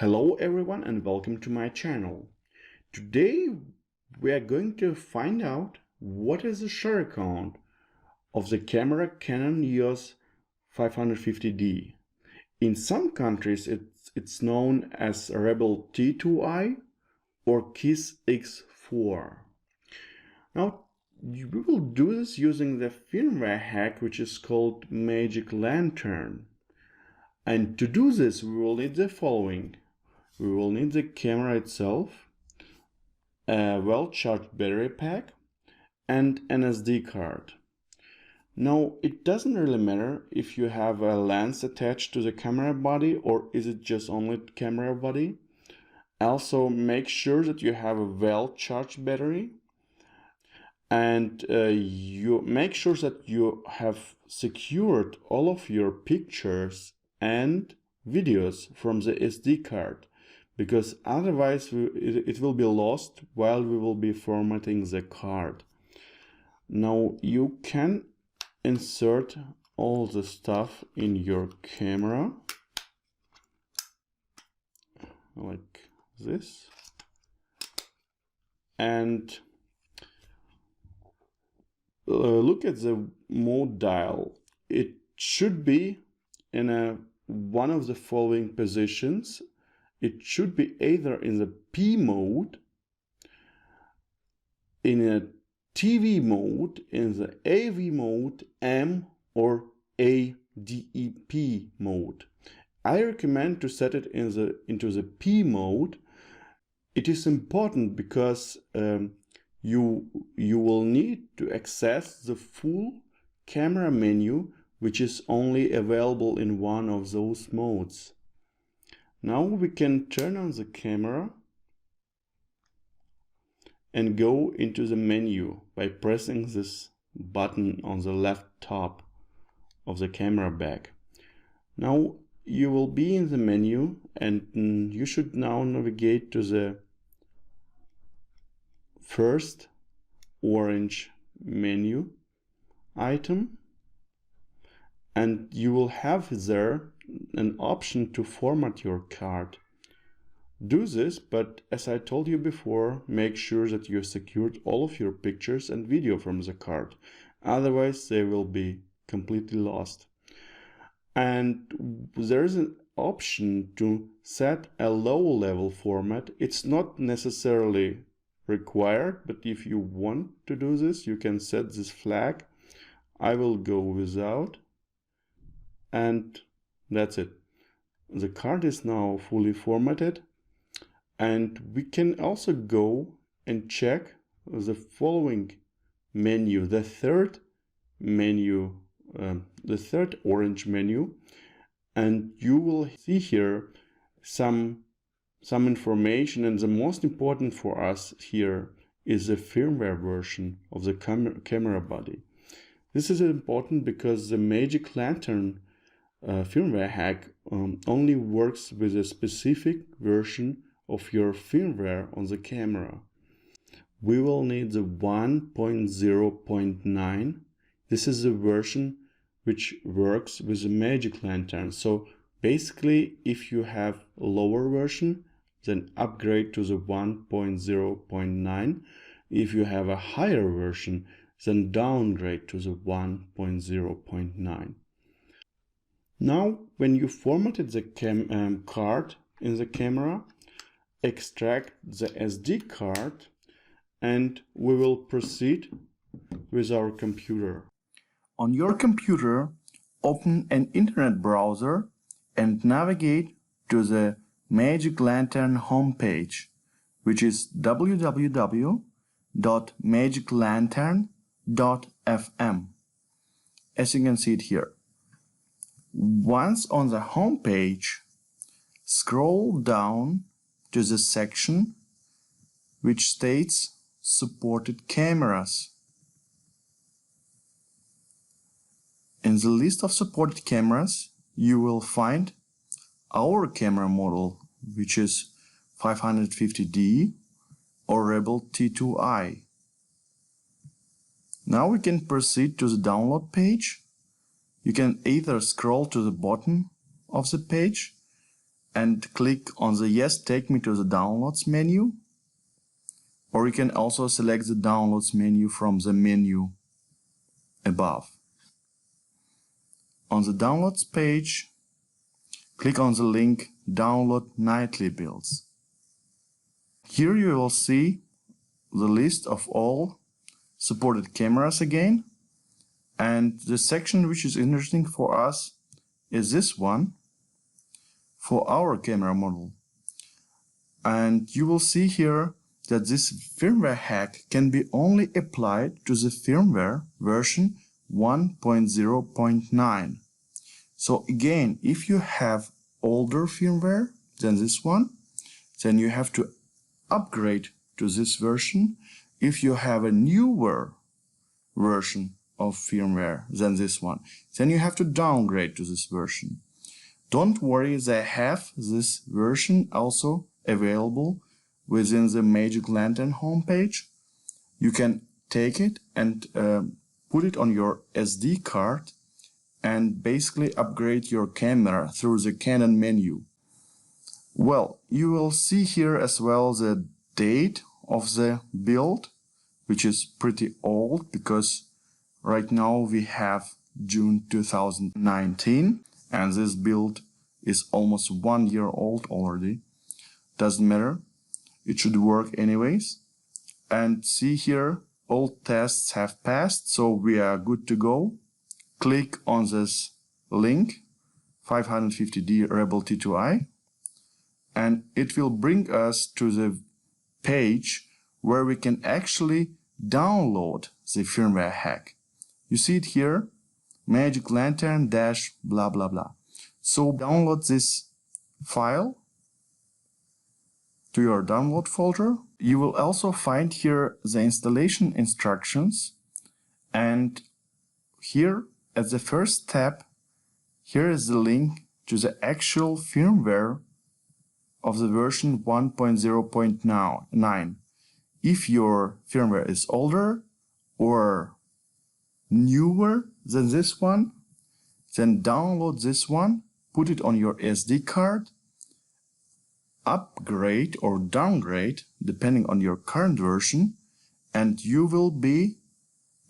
Hello everyone and welcome to my channel. Today we are going to find out what is the shutter count of the camera Canon EOS 550D. In some countries it's known as Rebel-T2i or Kiss-X4. Now we will do this using the firmware hack which is called Magic Lantern. And to do this we will need the following. We will need the camera itself, a well-charged battery pack, and an SD card. Now, it doesn't really matter if you have a lens attached to the camera body or is it just only camera body. Also, make sure that you have a well-charged battery, and you make sure that you have secured all of your pictures and videos from the SD card, because otherwise it will be lost while we will be formatting the card. Now you can insert all the stuff in your camera like this, and look at the mode dial. It should be in one of the following positions. It should be either in the P mode, in a TV mode, in the AV mode, M or ADEP mode. I recommend to set it into the P mode. It is important because you will need to access the full camera menu, which is only available in one of those modes. Now we can turn on the camera and go into the menu by pressing this button on the left top of the camera bag. Now you will be in the menu and you should now navigate to the first orange menu item, and you will have there an option to format your card. Do this, but as I told you before, make sure that you secured all of your pictures and video from the card. Otherwise they will be completely lost. And there is an option to set a low level format. It's not necessarily required, but if you want to do this, you can set this flag. I will go without, and that's it. The card is now fully formatted, and we can also go and check the following menu, the third menu, the third orange menu, and you will see here some information, and the most important for us here is the firmware version of the camera body. This is important because the Magic Lantern firmware hack only works with a specific version of your firmware on the camera. We will need the 1.0.9. This is the version which works with the Magic Lantern. So basically, if you have a lower version, then upgrade to the 1.0.9. If you have a higher version, then downgrade to the 1.0.9. Now, when you formatted the card in the camera, extract the SD card, and we will proceed with our computer. On your computer, open an internet browser and navigate to the Magic Lantern homepage, which is www.magiclantern.fm. as you can see it here. Once on the home page, scroll down to the section which states supported cameras. In the list of supported cameras, you will find our camera model, which is 550D or Rebel-T2i. Now we can proceed to the download page. You can either scroll to the bottom of the page and click on the Yes, take me to the Downloads menu. Or you can also select the Downloads menu from the menu above. On the Downloads page, click on the link Download Nightly Builds. Here you will see the list of all supported cameras again. And the section which is interesting for us is this one for our camera model. And you will see here that this firmware hack can be only applied to the firmware version 1.0.9. So again, if you have older firmware than this one, then you have to upgrade to this version. If you have a newer version of firmware than this one, then you have to downgrade to this version. Don't worry, they have this version also available within the Magic Lantern homepage. You can take it and put it on your SD card and basically upgrade your camera through the Canon menu. Well, you will see here as well the date of the build, which is pretty old because right now we have June 2019 and this build is almost 1 year old already. Doesn't matter, it should work anyways. And see here, all tests have passed, so we are good to go. Click on this link, 550D Rebel-T2i, and it will bring us to the page where we can actually download the firmware hack. You see it here, Magic Lantern dash blah blah blah. So download this file to your download folder. You will also find here the installation instructions, and here at the first tab, here is the link to the actual firmware of the version 1.0.9. If your firmware is older or newer than this one, then download this one, put it on your SD card, upgrade or downgrade depending on your current version, and you will be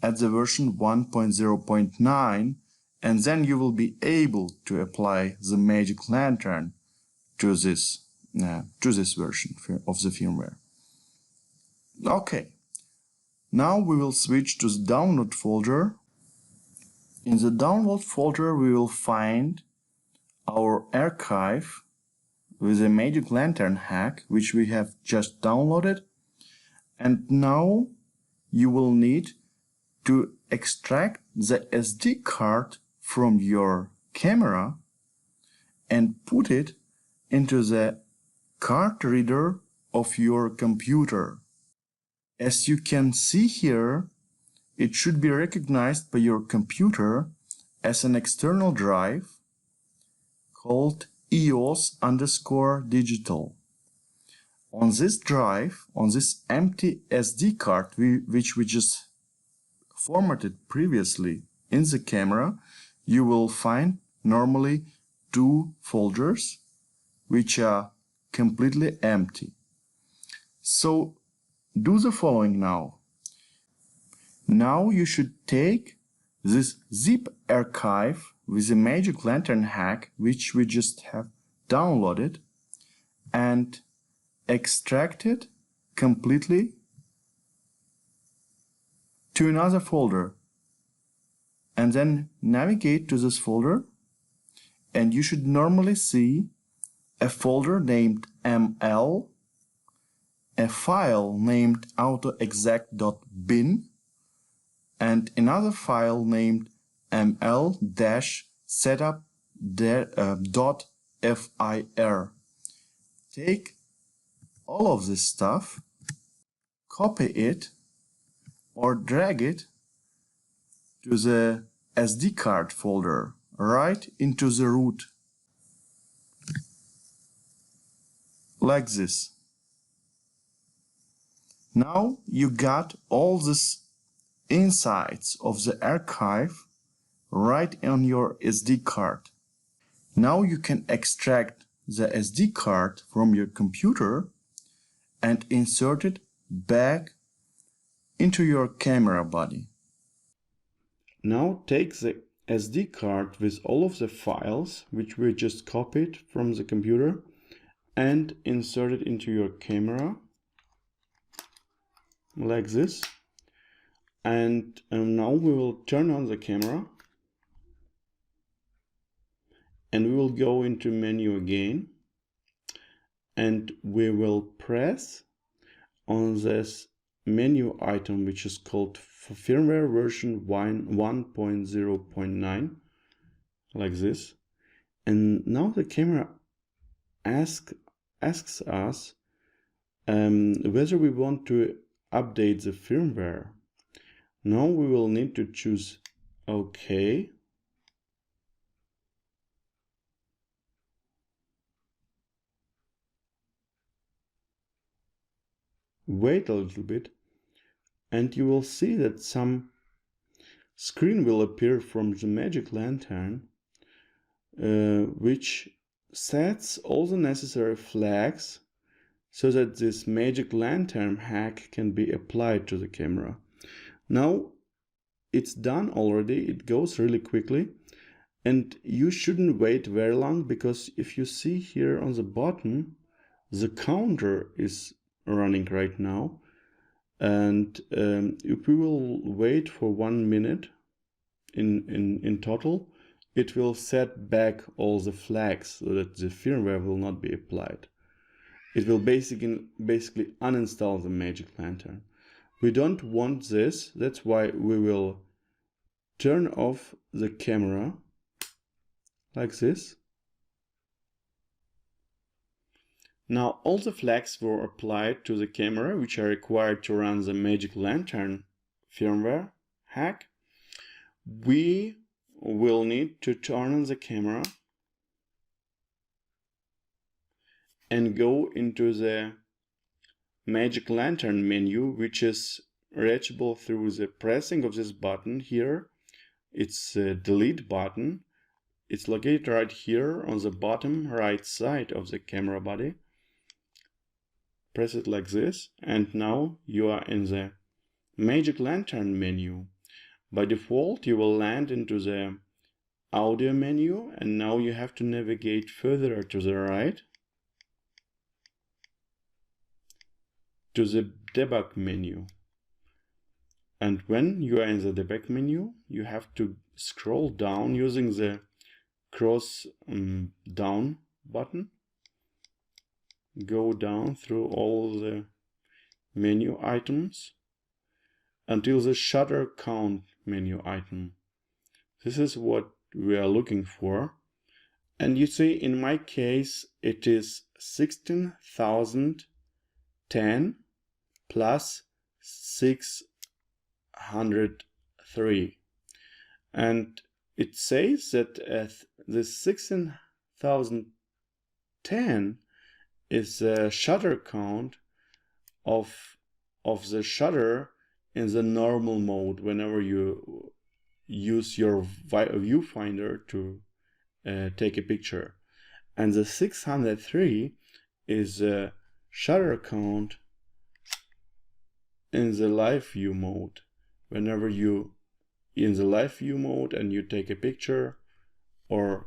at the version 1.0.9, and then you will be able to apply the Magic Lantern to this version of the firmware. Okay, now we will switch to the download folder. In the download folder we will find our archive with a Magic Lantern hack, which we have just downloaded. And now you will need to extract the SD card from your camera and put it into the card reader of your computer. As you can see here, it should be recognized by your computer as an external drive called EOS_digital. On this drive, on this empty SD card, which we just formatted previously in the camera, you will find normally 2 folders which are completely empty. So do the following now. Now you should take this zip archive with the Magic Lantern hack, which we just have downloaded, and extract it completely to another folder, and then navigate to this folder, and you should normally see a folder named ML, a file named autoexec.bin, and another file named ml-setup.fir. Take all of this stuff, copy it or drag it to the SD card folder, right into the root, like this. Now you got all this insides of the archive right on your SD card. Now you can extract the SD card from your computer and insert it back into your camera body. Now take the SD card with all of the files which we just copied from the computer and insert it into your camera like this. And now we will turn on the camera and we will go into menu again, and we will press on this menu item which is called firmware version 1.0.9 like this. And now the camera asks us whether we want to update the firmware. Now we will need to choose OK. Wait a little bit, and you will see that some screen will appear from the magic lantern, which sets all the necessary flags so that this magic lantern hack can be applied to the camera. Now it's done already, it goes really quickly, and you shouldn't wait very long, because if you see here on the bottom, the counter is running right now, and if we will wait for 1 minute in total, it will set back all the flags so that the firmware will not be applied. It will basically uninstall the magic lantern. We don't want this, that's why we will turn off the camera like this. Now all the flags were applied to the camera which are required to run the magic lantern firmware hack. We will need to turn on the camera and go into the magic lantern menu, which is reachable through the pressing of this button here. It's a delete button. It's located right here on the bottom right side of the camera body. Press it like this, and now you are in the magic lantern menu. By default, you will land into the audio menu, and now you have to navigate further to the right to the debug menu. And when you are in the debug menu, you have to scroll down using the cross down button. Go down through all the menu items until the shutter count menu item. This is what we are looking for. And you see, in my case, it is 16,010 plus 603. And it says that the 16,010 is the shutter count of the shutter in the normal mode whenever you use your viewfinder to take a picture. And the 603 is the shutter count in the live view mode. Whenever you in the live view mode and you take a picture or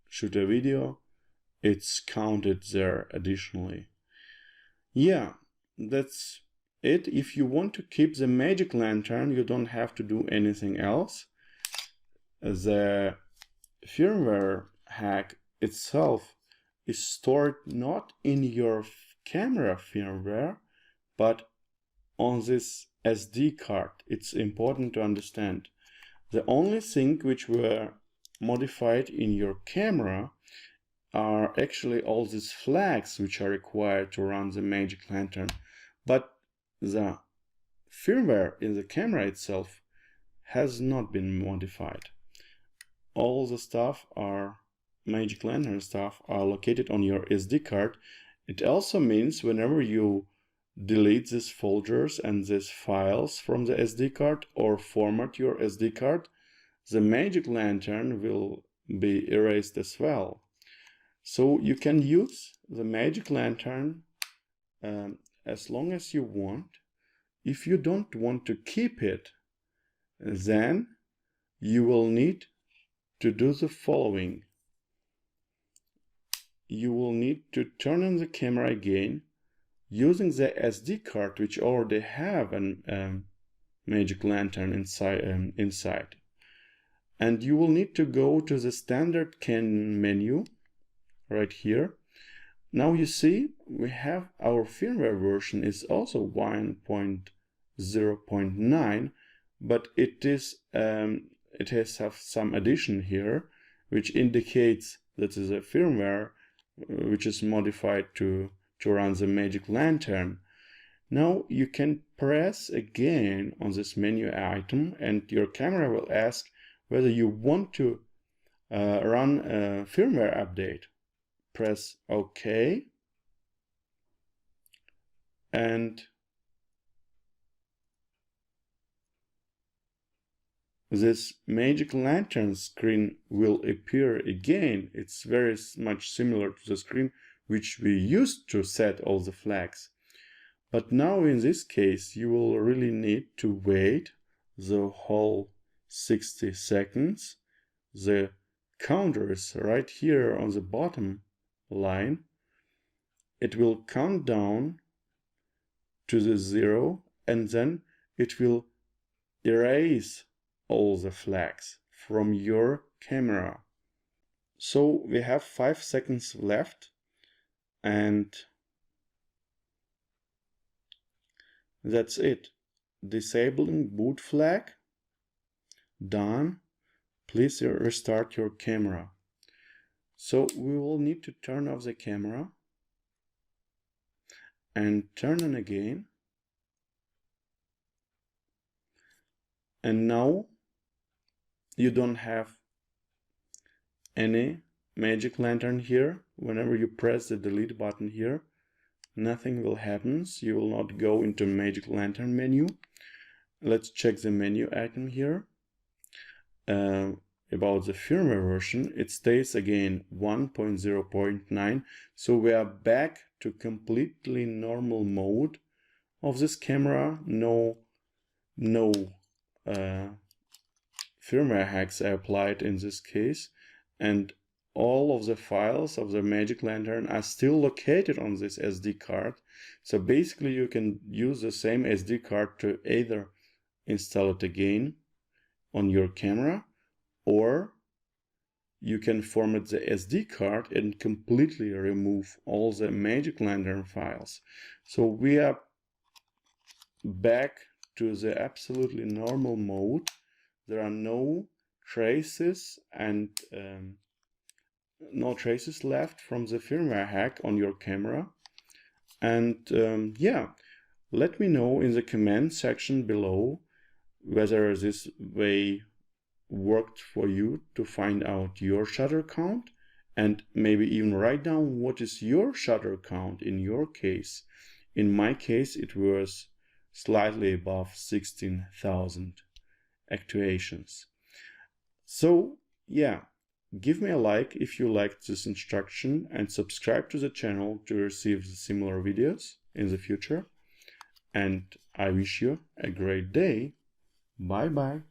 shoot a video, it's counted there additionally. Yeah, that's it. If you want to keep the magic lantern, you don't have to do anything else. The firmware hack itself is stored not in your camera firmware, but on this SD card. It's important to understand. The only thing which were modified in your camera are actually all these flags which are required to run the magic lantern, but the firmware in the camera itself has not been modified. All the stuff are magic lantern stuff are located on your SD card. It also means whenever you delete these folders and these files from the SD card or format your SD card, the magic lantern will be erased as well. So you can use the magic lantern as long as you want. If you don't want to keep it, then you will need to do the following. You will need to turn on the camera again using the SD card, which already have a magic lantern inside. And you will need to go to the standard Canon menu right here. Now you see we have our firmware version is also 1.0.9, but it has some addition here, which indicates that is a firmware which is modified to run the magic lantern. Now you can press again on this menu item and your camera will ask whether you want to run a firmware update. Press OK, and this magic lantern screen will appear again. It's very much similar to the screen which we used to set all the flags. But now in this case you will really need to wait the whole 60 seconds. The counter is right here on the bottom line. It will count down to the 0 and then it will erase all the flags from your camera. So we have 5 seconds left, and that's it. Disabling boot flag. Done. Please restart your camera. So we will need to turn off the camera and turn on again. And now you don't have any magic lantern here. Whenever you press the delete button here, nothing will happen. You will not go into magic lantern menu. Let's check the menu item here. About the firmware version, it stays again 1.0.9, so we are back to completely normal mode of this camera. No firmware hacks are applied in this case, and all of the files of the magic lantern are still located on this SD card. So basically you can use the same SD card to either install it again on your camera, or you can format the SD card and completely remove all the magic lantern files. So we are back to the absolutely normal mode. There are no traces and no traces left from the firmware hack on your camera. And yeah, let me know in the comment section below whether this way worked for you to find out your shutter count, and maybe even write down what is your shutter count in your case. In my case it was slightly above 16,000 actuations. So yeah, give me a like if you liked this instruction and subscribe to the channel to receive similar videos in the future. And I wish you a great day. Bye bye.